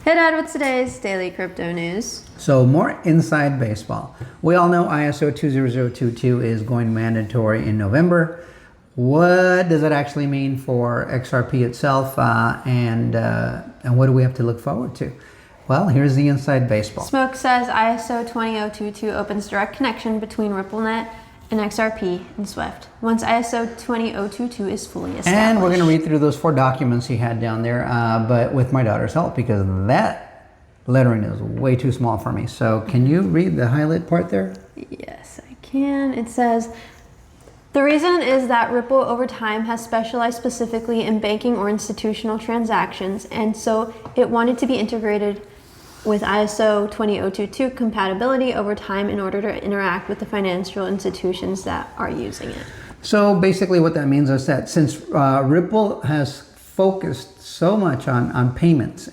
Hey Dad, what's today's daily crypto news? So more inside baseball. We all know ISO 20022 is going mandatory in November. What does it actually mean for XRP itself, and what do we have to look forward to? Well, here's the inside baseball. Smoke says ISO 20022 opens direct connection between RippleNet and XRP and Swift once ISO 20022 is fully established. And we're going to read through those 4 documents he had down there, but with my daughter's help, because that lettering is way too small for me. So can you read the highlight part there? Yes, I can. It says, the reason is that Ripple over time has specialized specifically in banking or institutional transactions, and so it wanted to be integrated with ISO 20022 compatibility over time in order to interact with the financial institutions that are using it. So basically what that means is that since Ripple has focused so much on payments,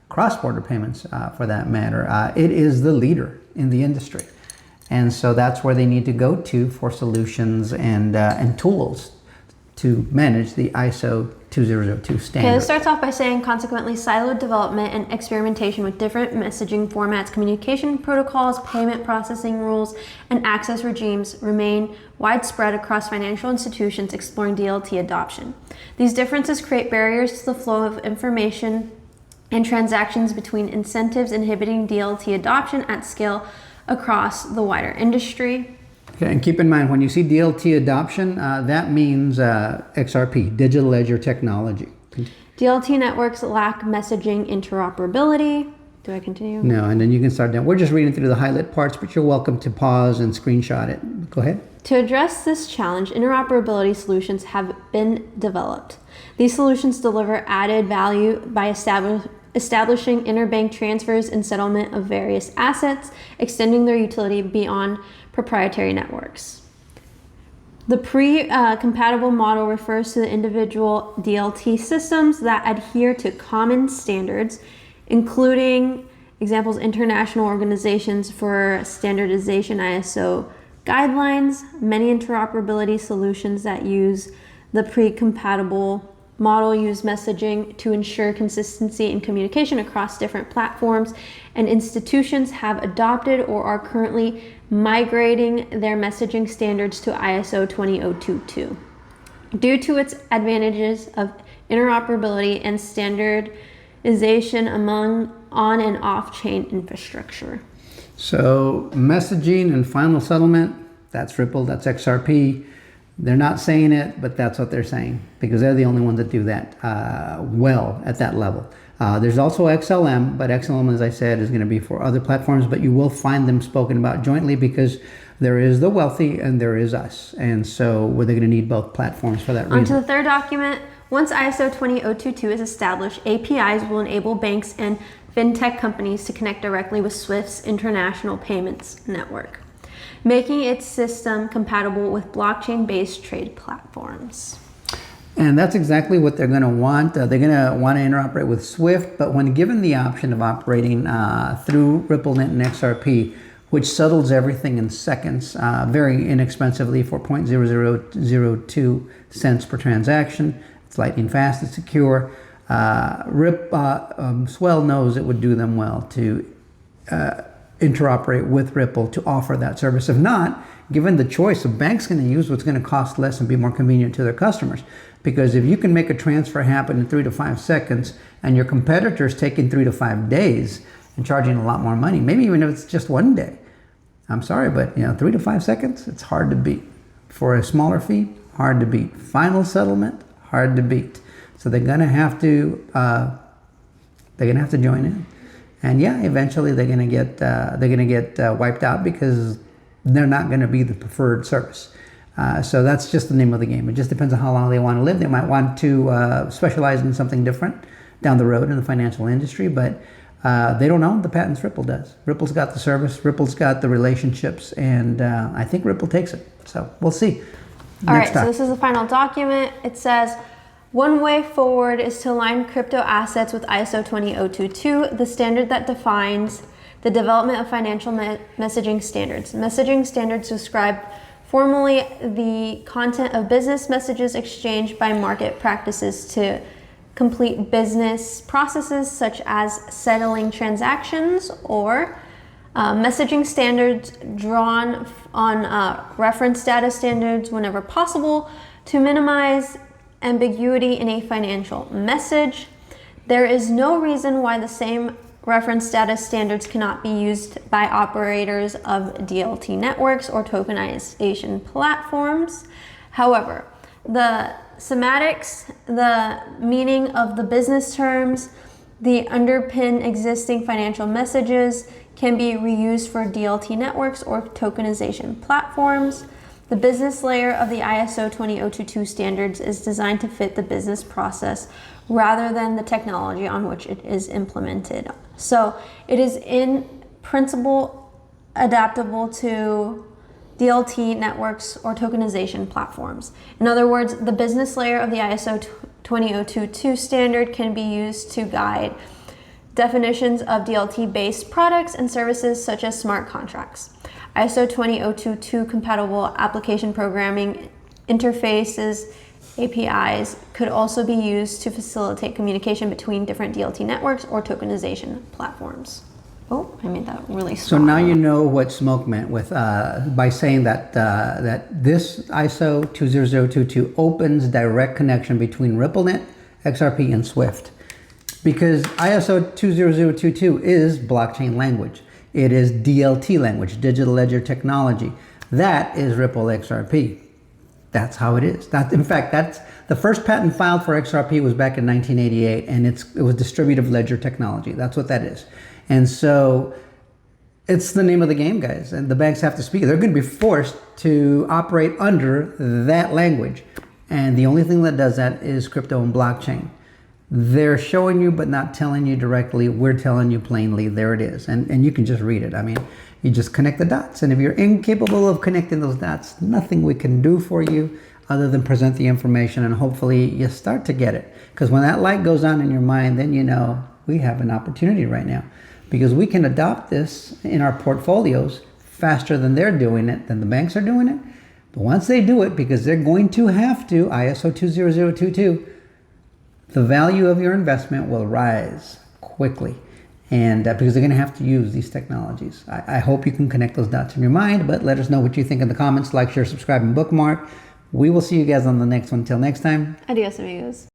cross-border payments for that matter, it is the leader in the industry. And so that's where they need to go to for solutions and tools to manage the ISO 20022 standard. Okay, this starts off by saying, consequently, siloed development and experimentation with different messaging formats, communication protocols, payment processing rules, and access regimes remain widespread across financial institutions exploring DLT adoption. These differences create barriers to the flow of information and transactions between incentives inhibiting DLT adoption at scale across the wider industry. Okay, and keep in mind, when you see DLT adoption, that means XRP, digital ledger technology. DLT networks lack messaging interoperability. Do I continue? No, and then you can start down. We're just reading through the highlight parts, but you're welcome to pause and screenshot it. Go ahead. To address this challenge, interoperability solutions have been developed. These solutions deliver added value by establishing interbank transfers and settlement of various assets, extending their utility beyond proprietary networks. The pre-compatible model refers to the individual DLT systems that adhere to common standards, including examples, international organizations for standardization ISO guidelines. Many interoperability solutions that use the pre-compatible model use messaging to ensure consistency in communication across different platforms, and institutions have adopted or are currently migrating their messaging standards to ISO 20022 due to its advantages of interoperability and standardization among on and off-chain infrastructure. So messaging and final settlement, that's Ripple, that's XRP. They're not saying it, but that's what they're saying, because they're the only ones that do that well at that level. There's also XLM, but XLM, as I said, is going to be for other platforms, but you will find them spoken about jointly because there is the wealthy and there is us. And so they're going to need both platforms for that reason. On to the third document. Once ISO 20022 is established, APIs will enable banks and fintech companies to connect directly with Swift's international payments network, making its system compatible with blockchain-based trade platforms. And that's exactly what they're going to want. They're going to want to interoperate with Swift, but when given the option of operating through RippleNet and XRP, which settles everything in seconds, very inexpensively for 0.0002 cents per transaction, it's lightning fast, it's secure. Swell knows it would do them well to interoperate with Ripple to offer that service. If not, given the choice, a bank's going to use what's going to cost less and be more convenient to their customers. Because if you can make a transfer happen in 3 to 5 seconds and your competitor's taking 3 to 5 days and charging a lot more money, maybe even if it's just 1 day, I'm sorry, but 3 to 5 seconds, it's hard to beat. For a smaller fee, hard to beat. Final settlement, hard to beat. So they're going to have to join in. And yeah, eventually they're going to get wiped out because they're not going to be the preferred service. So that's just the name of the game. It just depends on how long they want to live. They might want to specialize in something different down the road in the financial industry, but they don't own the patents. Ripple does. Ripple's got the service. Ripple's got the relationships, and I think Ripple takes it. So we'll see. All right, so this is the final document. It says, one way forward is to align crypto assets with ISO 20022, the standard that defines the development of financial messaging standards. Messaging standards describe formally the content of business messages exchanged by market practices to complete business processes such as settling transactions or messaging standards drawn on reference data standards whenever possible to minimize ambiguity in a financial message. There is no reason why the same reference data standards cannot be used by operators of DLT networks or tokenization platforms. However, the semantics, the meaning of the business terms, the underpin existing financial messages can be reused for DLT networks or tokenization platforms. The business layer of the ISO 20022 standards is designed to fit the business process rather than the technology on which it is implemented. So it is in principle adaptable to DLT networks or tokenization platforms. In other words, the business layer of the ISO 20022 standard can be used to guide definitions of DLT-based products and services such as smart contracts. ISO 20022 compatible application programming interfaces, APIs, could also be used to facilitate communication between different DLT networks or tokenization platforms. Oh, I made that really small. So now you know what Smoke meant with by saying that that this ISO 20022 opens direct connection between RippleNet, XRP, and Swift. Because ISO 20022 is blockchain language. It is DLT language, digital ledger technology. That is Ripple XRP. That's how it is. In fact, that's the first patent filed for XRP was back in 1988, and it was distributive ledger technology. That's what that is. And so it's the name of the game, guys. And the banks have to speak. They're going to be forced to operate under that language. And the only thing that does that is crypto and blockchain. They're showing you but not telling you directly. We're telling you plainly. There it is. And you can just read it. I mean, you just connect the dots. And if you're incapable of connecting those dots, nothing we can do for you other than present the information, and hopefully you start to get it. Because when that light goes on in your mind, then you know we have an opportunity right now. Because we can adopt this in our portfolios faster than they're doing it, than the banks are doing it. But once they do it, because they're going to have to, ISO 20022, the value of your investment will rise quickly. And because they're going to have to use these technologies. I hope you can connect those dots in your mind, but let us know what you think in the comments. Like, share, subscribe, and bookmark. We will see you guys on the next one. Until next time. Adios, amigos.